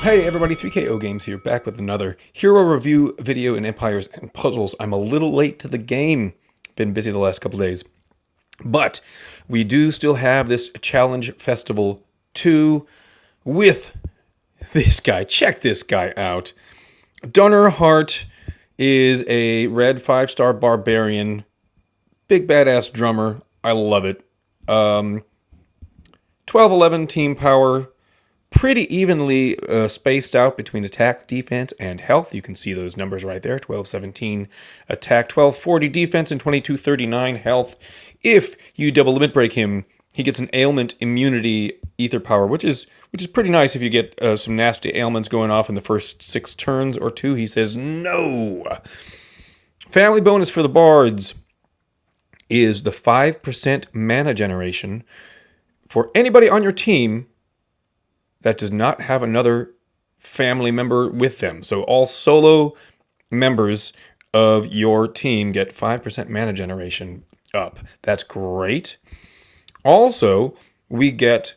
Hey everybody, 3KO Games here, back with another hero review video in Empires and Puzzles. I'm a little late to the game. Been busy the last couple days. But we do still have this Challenge Festival 2 with this guy. Check this guy out. Dunnar Hart is a red 5-star barbarian. Big badass drummer. I love it. 12-11 team power. Pretty evenly spaced out between attack, defense, and health. You can see those numbers right there. 12-17 attack, 12-40 defense, and 22-39 health. If you double limit break him, he gets an ailment immunity ether power, which is pretty nice if you get some nasty ailments going off in the first 6 turns or 2. He says no. Family bonus for the bards is the 5% mana generation for anybody on your team that does not have another family member with them. So all solo members of your team get 5% mana generation up. That's great. Also, we get,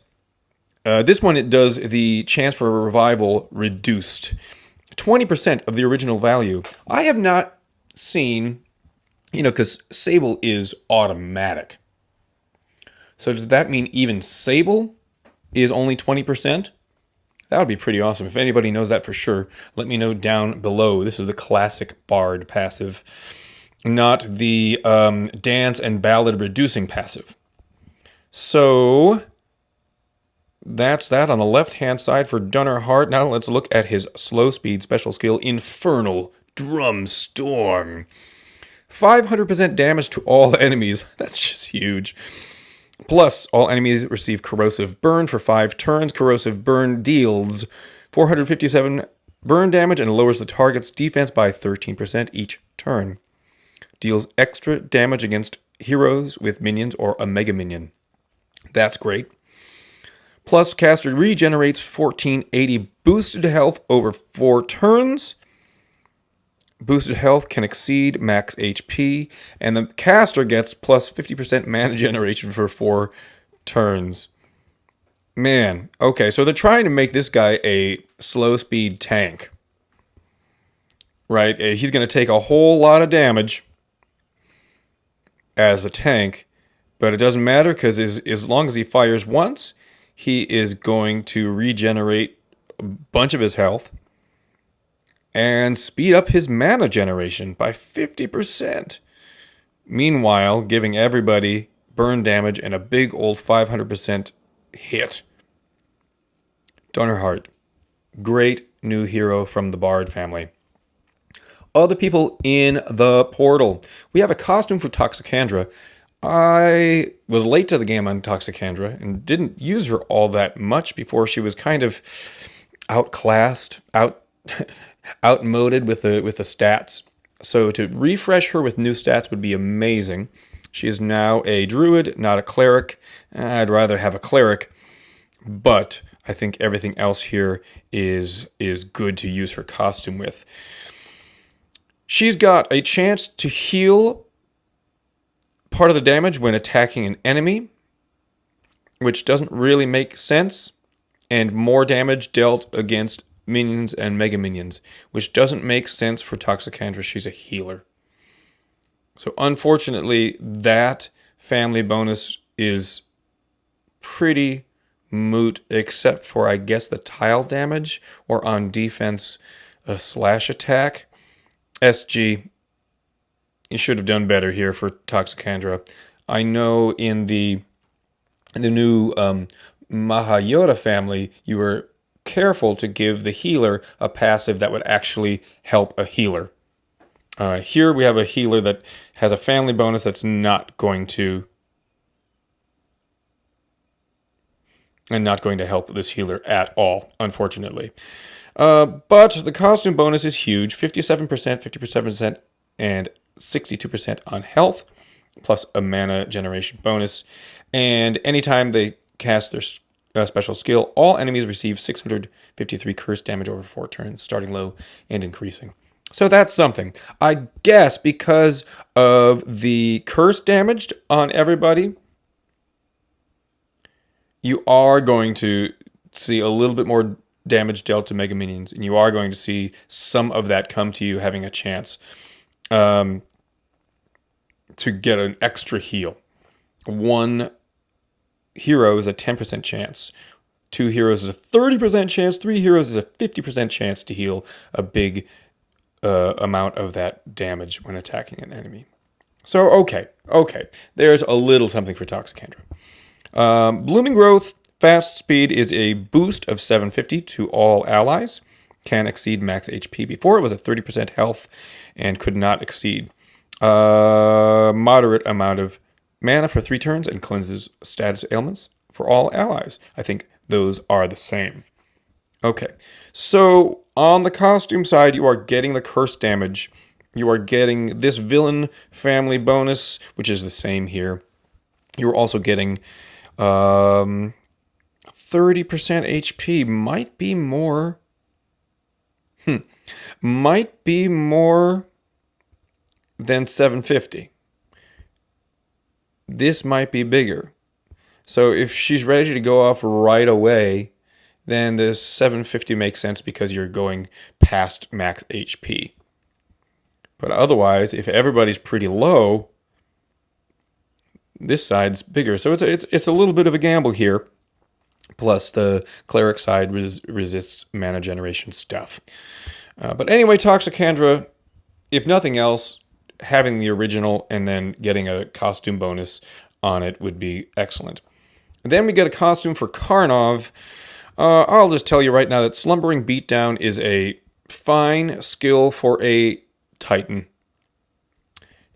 this one, it does the chance for a revival reduced. 20% of the original value. I have not seen, because Sable is automatic. So does that mean even Sable is only 20%? That would be pretty awesome. If anybody knows that for sure, let me know down below. This is the classic Bard passive, not the dance and ballad reducing passive. So that's that on the left-hand side for Dunnar Hart. Now let's look at his slow speed special skill, Infernal Drum Storm. 500% damage to all enemies. That's just huge. Plus, all enemies receive Corrosive Burn for 5 turns. Corrosive Burn deals 457 burn damage and lowers the target's defense by 13% each turn. Deals extra damage against heroes with minions or a Mega Minion. That's great. Plus, caster regenerates 1480 boosted health over 4 turns. Boosted health can exceed max HP, and the caster gets plus 50% mana generation for 4 turns. Man, okay, so they're trying to make this guy a slow speed tank. Right? He's going to take a whole lot of damage as a tank, but it doesn't matter because as long as he fires once, he is going to regenerate a bunch of his health and speed up his mana generation by 50%. Meanwhile, giving everybody burn damage and a big old 500% hit. Dunnar Hart, great new hero from the Bard family. Other people in the portal. We have a costume for Toxicandra. I was late to the game on Toxicandra and didn't use her all that much before she was kind of outclassed, outmoded with the stats. So to refresh her with new stats would be amazing. She is now a druid, not a cleric. I'd rather have a cleric, but I think everything else here is good to use her costume with. She's got a chance to heal part of the damage when attacking an enemy, which doesn't really make sense, and more damage dealt against minions and mega minions, which doesn't make sense for Toxicandra. She's a healer. So unfortunately, that family bonus is pretty moot, except for, I guess, the tile damage, or on defense, a slash attack. SG, you should have done better here for Toxicandra. I know in the new Mahayota family, you were careful to give the healer a passive that would actually help a healer. Here we have a healer that has a family bonus that's not going to help this healer at all, unfortunately. But the costume bonus is huge. 57%, 57%, and 62% on health, plus a mana generation bonus. And anytime they cast their special skill, all enemies receive 653 curse damage over 4 turns, starting low and increasing. So that's something. I guess because of the curse damage on everybody, you are going to see a little bit more damage dealt to Mega Minions, and you are going to see some of that come to you having a chance to get an extra heal. One hero is a 10% chance. 2 heroes is a 30% chance. 3 heroes is a 50% chance to heal a big amount of that damage when attacking an enemy. So, okay. There's a little something for Toxicandra. Blooming Growth, fast speed is a boost of 750 to all allies. Can exceed max HP. Before it was a 30% health and could not exceed. Moderate amount of mana for 3 turns and cleanses status ailments for all allies. I think those are the same. Okay, so on the costume side, you are getting the curse damage. You are getting this villain family bonus, which is the same here. You're also getting 30% HP. Might be more. Might be more than 750. This might be bigger. So if she's ready to go off right away, then this 750 makes sense because you're going past max HP. But otherwise, if everybody's pretty low, this side's bigger. So it's a little bit of a gamble here. Plus the cleric side resists mana generation stuff. But anyway, Toxicandra, if nothing else, having the original and then getting a costume bonus on it would be excellent. And then we get a costume for Karnov. I'll just tell you right now that Slumbering Beatdown is a fine skill for a Titan.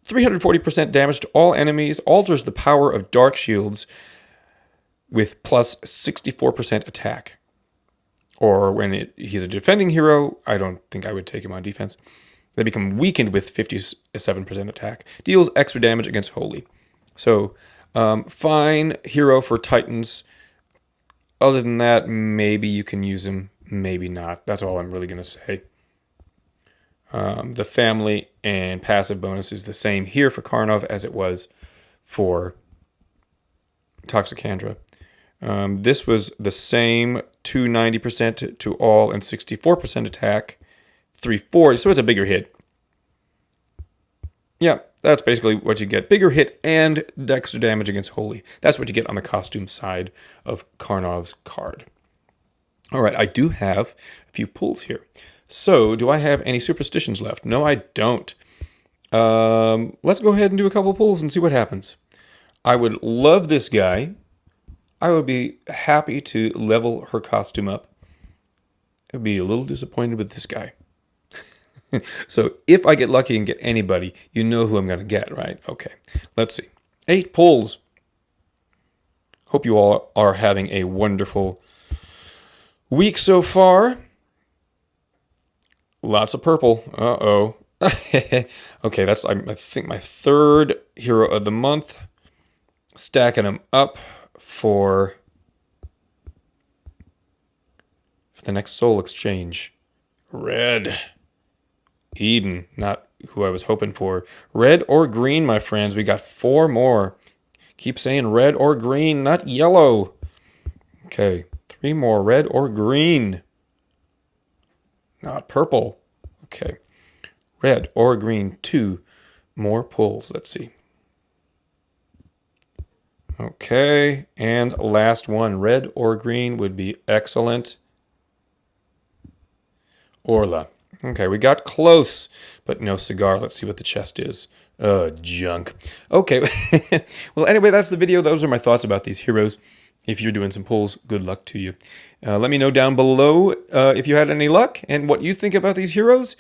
340% damage to all enemies, alters the power of dark shields with plus 64% attack. Or when he's a defending hero, I don't think I would take him on defense. They become weakened with 57% attack. Deals extra damage against Holy. So, fine hero for Titans. Other than that, maybe you can use him, maybe not. That's all I'm really going to say. The family and passive bonus is the same here for Karnov as it was for Toxicandra. This was the same, 290% to all and 64% attack. 340, so it's a bigger hit. Yeah, that's basically what you get. Bigger hit and extra damage against Holy. That's what you get on the costume side of Karnov's card. All right, I do have a few pulls here. So, do I have any superstitions left? No, I don't. Let's go ahead and do a couple pulls and see what happens. I would love this guy. I would be happy to level her costume up. I'd be a little disappointed with this guy. So if I get lucky and get anybody, you know who I'm going to get, right? Okay, let's see. 8 pulls. Hope you all are having a wonderful week so far. Lots of purple. Uh-oh. Okay, that's, I think, my 3rd hero of the month. Stacking them up for the next soul exchange. Red. Eden, not who I was hoping for. Red or green, my friends. We got 4 more. Keep saying red or green, not yellow. Okay, 3 more. Red or green. Not purple. Okay. Red or green. 2 more pulls. Let's see. Okay, and last one. Red or green would be excellent. Orla. Okay, we got close, but no cigar. Let's see what the chest is. Junk. Okay, well, anyway, that's the video. Those are my thoughts about these heroes. If you're doing some pulls, good luck to you. Let me know down below if you had any luck and what you think about these heroes,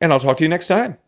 and I'll talk to you next time.